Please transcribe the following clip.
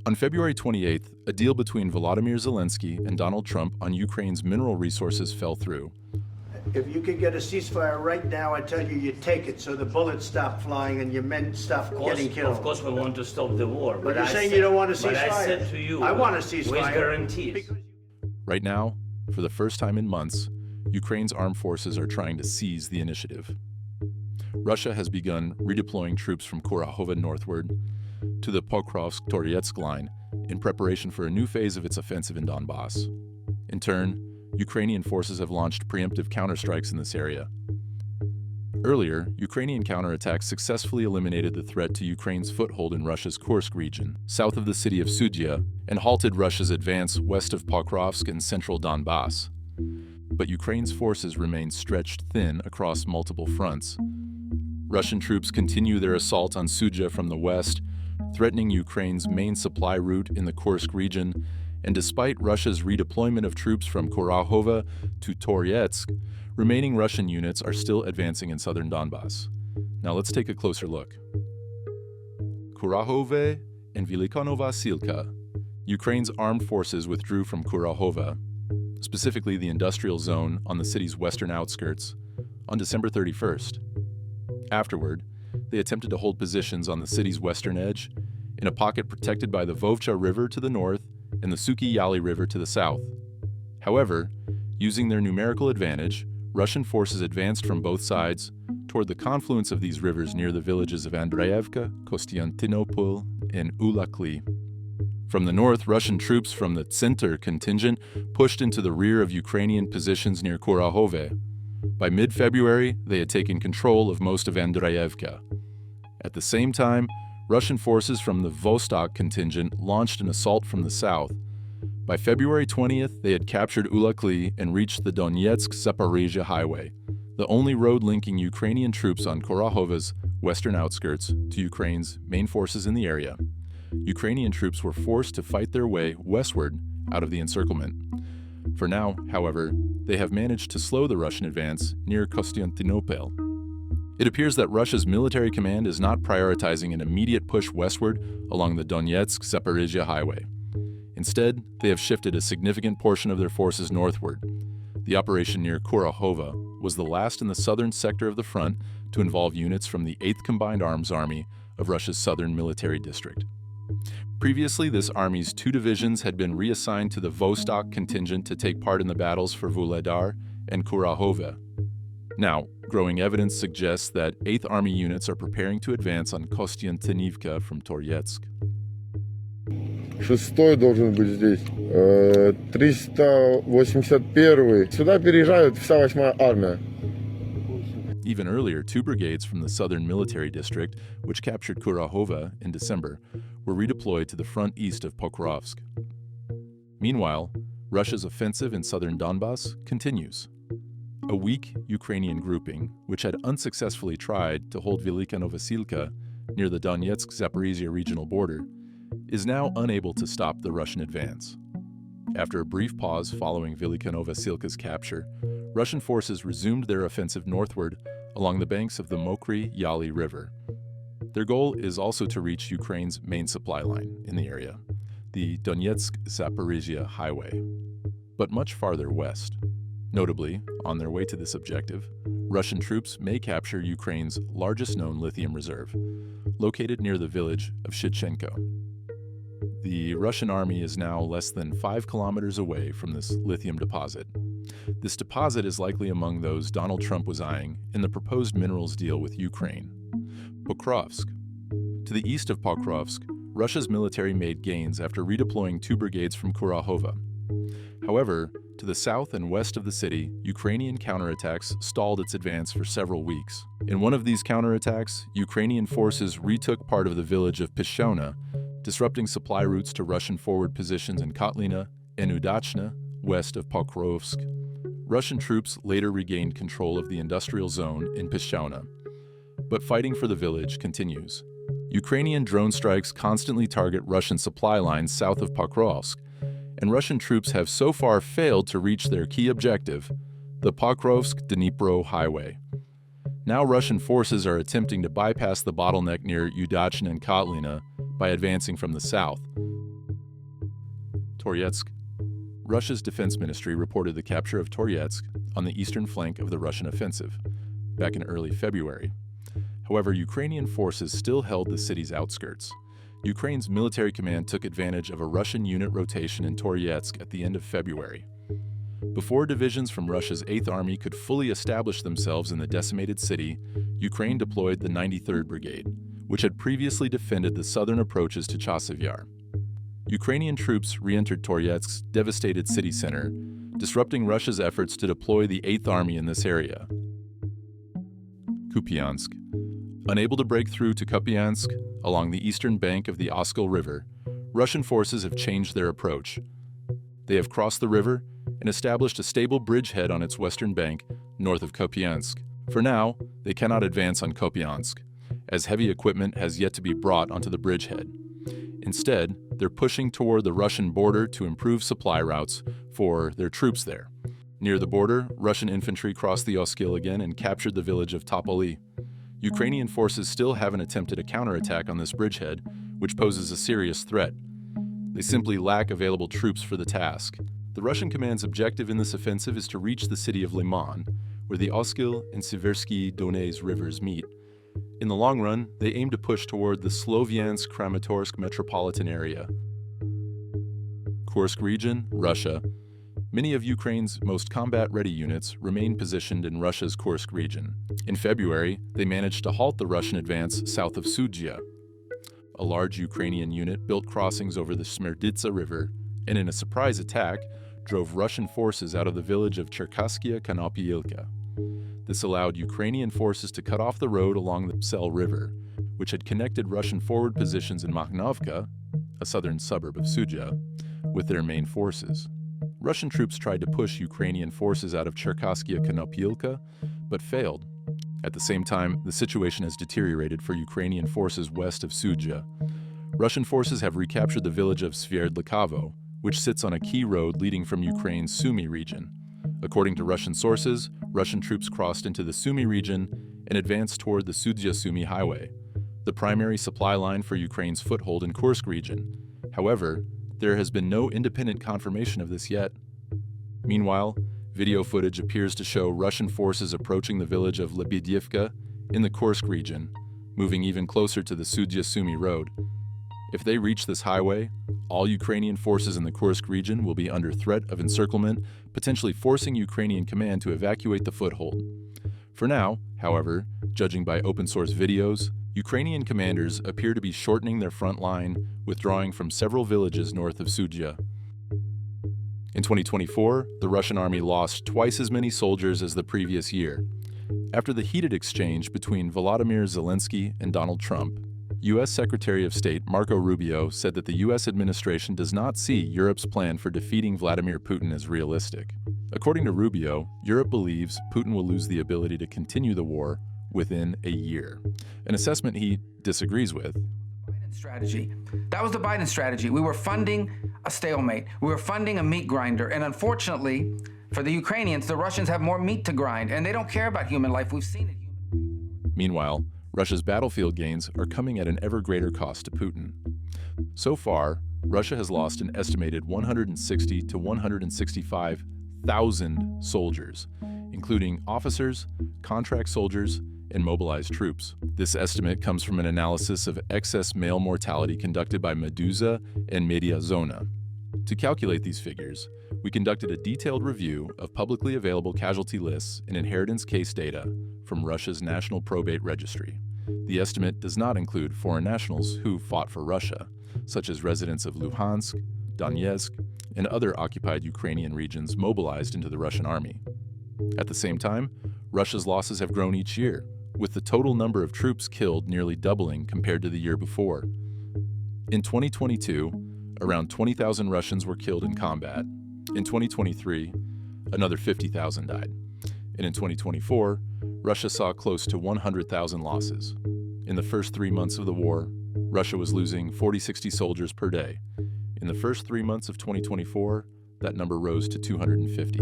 On February 28th, a deal between Volodymyr Zelensky and Donald Trump on Ukraine's mineral resources fell through. If you could get a ceasefire right now, I tell you, you take it so the bullets stop flying and your men stop getting killed. Of course we want to stop the war. But you're saying you don't want a ceasefire. But I said to you, I want a ceasefire. With guarantees. Right now, for the first time in months, Ukraine's armed forces are trying to seize the initiative. Russia has begun redeploying troops from Kurakhove northward to the Pokrovsk-Toretsk line in preparation for a new phase of its offensive in Donbas. In turn, Ukrainian forces have launched preemptive counterstrikes in this area. Earlier, Ukrainian counterattacks successfully eliminated the threat to Ukraine's foothold in Russia's Kursk region, south of the city of Sudzha, and halted Russia's advance west of Pokrovsk and central Donbas. But Ukraine's forces remain stretched thin across multiple fronts. Russian troops continue their assault on Sudzha from the west, threatening Ukraine's main supply route in the Kursk region, and despite Russia's redeployment of troops from Kurakhove to Toretsk, remaining Russian units are still advancing in southern Donbas. Now let's take a closer look. Kurakhove and Velikonovasilka. Ukraine's armed forces withdrew from Kurakhove, specifically the industrial zone on the city's western outskirts, on December 31st. Afterward, they attempted to hold positions on the city's western edge, in a pocket protected by the Vovcha River to the north and the Suki Yali River to the south. However, using their numerical advantage, Russian forces advanced from both sides toward the confluence of these rivers near the villages of Andreyevka, Kostiantynopol, and Ulakli. From the north, Russian troops from the Tsinter contingent pushed into the rear of Ukrainian positions near Kurakhove. By mid-February, they had taken control of most of Andreyevka. At the same time, Russian forces from the Vostok contingent launched an assault from the south. By February 20th, they had captured Ulakli and reached the Donetsk-Zaporizhia highway, the only road linking Ukrainian troops on Kurakhove's western outskirts to Ukraine's main forces in the area. Ukrainian troops were forced to fight their way westward out of the encirclement. For now, however, they have managed to slow the Russian advance near Kostiantynopol. It appears that Russia's military command is not prioritizing an immediate push westward along the Donetsk-Zaporizhia highway. Instead, they have shifted a significant portion of their forces northward. The operation near Kurakhove was the last in the southern sector of the front to involve units from the 8th Combined Arms Army of Russia's Southern Military District. Previously, this army's 2 divisions had been reassigned to the Vostok contingent to take part in the battles for Vuhledar and Kurakhove. Now, growing evidence suggests that 8th Army units are preparing to advance on Kostiantynivka from Toretsk. 6-й должен быть здесь, 381-й. Сюда переезжают вся 8-я армия. Even earlier, 2 brigades from the Southern Military District, which captured Kurakhove in December, were redeployed to the front east of Pokrovsk. Meanwhile, Russia's offensive in southern Donbas continues. A weak Ukrainian grouping, which had unsuccessfully tried to hold Velikonovasilka near the Donetsk-Zaporizhia regional border, is now unable to stop the Russian advance. After a brief pause following Velikonovasilka's capture, Russian forces resumed their offensive northward along the banks of the Mokry Yali River. Their goal is also to reach Ukraine's main supply line in the area, the Donetsk-Zaporizhia highway, but much farther west. Notably, on their way to this objective, Russian troops may capture Ukraine's largest known lithium reserve, located near the village of Shitchenko. The Russian army is now less than 5 kilometers away from this lithium deposit. This deposit is likely among those Donald Trump was eyeing in the proposed minerals deal with Ukraine. Pokrovsk. To the east of Pokrovsk, Russia's military made gains after redeploying 2 brigades from Kurakhove. However, to the south and west of the city, Ukrainian counterattacks stalled its advance for several weeks. In one of these counterattacks, Ukrainian forces retook part of the village of Pishona, disrupting supply routes to Russian forward positions in Kotlina and Udachna, west of Pokrovsk. Russian troops later regained control of the industrial zone in Pishona. But fighting for the village continues. Ukrainian drone strikes constantly target Russian supply lines south of Pokrovsk, and Russian troops have so far failed to reach their key objective, the Pokrovsk-Dnipro highway. Now Russian forces are attempting to bypass the bottleneck near Udachna and Kotlina by advancing from the south. Toretsk. Russia's defense ministry reported the capture of Toretsk on the eastern flank of the Russian offensive back in early February. However, Ukrainian forces still held the city's outskirts. Ukraine's military command took advantage of a Russian unit rotation in Toretsk at the end of February. Before divisions from Russia's 8th Army could fully establish themselves in the decimated city, Ukraine deployed the 93rd Brigade, which had previously defended the southern approaches to Chasiv Yar. Ukrainian troops re-entered Toretsk's devastated city center, disrupting Russia's efforts to deploy the 8th Army in this area. Kupyansk. Unable to break through to Kupyansk along the eastern bank of the Oskil River, Russian forces have changed their approach. They have crossed the river and established a stable bridgehead on its western bank north of Kupyansk. For now, they cannot advance on Kupyansk, as heavy equipment has yet to be brought onto the bridgehead. Instead, they're pushing toward the Russian border to improve supply routes for their troops there. Near the border, Russian infantry crossed the Oskil again and captured the village of Topoli. Ukrainian forces still haven't attempted a counterattack on this bridgehead, which poses a serious threat. They simply lack available troops for the task. The Russian command's objective in this offensive is to reach the city of Liman, where the Oskil and Siversky Donets rivers meet. In the long run, they aim to push toward the Slovyansk-Kramatorsk metropolitan area. Kursk region, Russia. Many of Ukraine's most combat-ready units remain positioned in Russia's Kursk region. In February, they managed to halt the Russian advance south of Sudzha. A large Ukrainian unit built crossings over the Smerditsa River and, in a surprise attack, drove Russian forces out of the village of Cherkasskia Konopyilka. This allowed Ukrainian forces to cut off the road along the Psel River, which had connected Russian forward positions in Makhnovka, a southern suburb of Sudzha, with their main forces. Russian troops tried to push Ukrainian forces out of Cherkasskia Konopyilka, but failed. At the same time, the situation has deteriorated for Ukrainian forces west of Sudzha. Russian forces have recaptured the village of Sverdlikavo, which sits on a key road leading from Ukraine's Sumy region. According to Russian sources, Russian troops crossed into the Sumy region and advanced toward the Sudzha-Sumy highway, the primary supply line for Ukraine's foothold in Kursk region. However, there has been no independent confirmation of this yet. Meanwhile, video footage appears to show Russian forces approaching the village of Lebedyivka in the Kursk region, moving even closer to the Sudzha-Sumy road. If they reach this highway, all Ukrainian forces in the Kursk region will be under threat of encirclement, potentially forcing Ukrainian command to evacuate the foothold. For now, however, judging by open-source videos, Ukrainian commanders appear to be shortening their front line, withdrawing from several villages north of Sudzha. In 2024, the Russian army lost twice as many soldiers as the previous year. After the heated exchange between Volodymyr Zelensky and Donald Trump, U.S. Secretary of State Marco Rubio said that the U.S. administration does not see Europe's plan for defeating Vladimir Putin as realistic. According to Rubio, Europe believes Putin will lose the ability to continue the war within a year, an assessment he disagrees with. Strategy. That was the Biden strategy. We were funding a stalemate. We were funding a meat grinder. And unfortunately, for the Ukrainians, the Russians have more meat to grind, and they don't care about human life. We've seen it. Meanwhile, Russia's battlefield gains are coming at an ever greater cost to Putin. So far, Russia has lost an estimated 160 to 165,000 soldiers, including officers, contract soldiers, and mobilized troops. This estimate comes from an analysis of excess male mortality conducted by Meduza and Mediazona. To calculate these figures, we conducted a detailed review of publicly available casualty lists and inheritance case data from Russia's National Probate Registry. The estimate does not include foreign nationals who fought for Russia, such as residents of Luhansk, Donetsk, and other occupied Ukrainian regions mobilized into the Russian army. At the same time, Russia's losses have grown each year, with the total number of troops killed nearly doubling compared to the year before. In 2022, around 20,000 Russians were killed in combat. In 2023, another 50,000 died. And in 2024, Russia saw close to 100,000 losses. In the first 3 months of the war, Russia was losing 40-60 soldiers per day. In the first 3 months of 2024, that number rose to 250.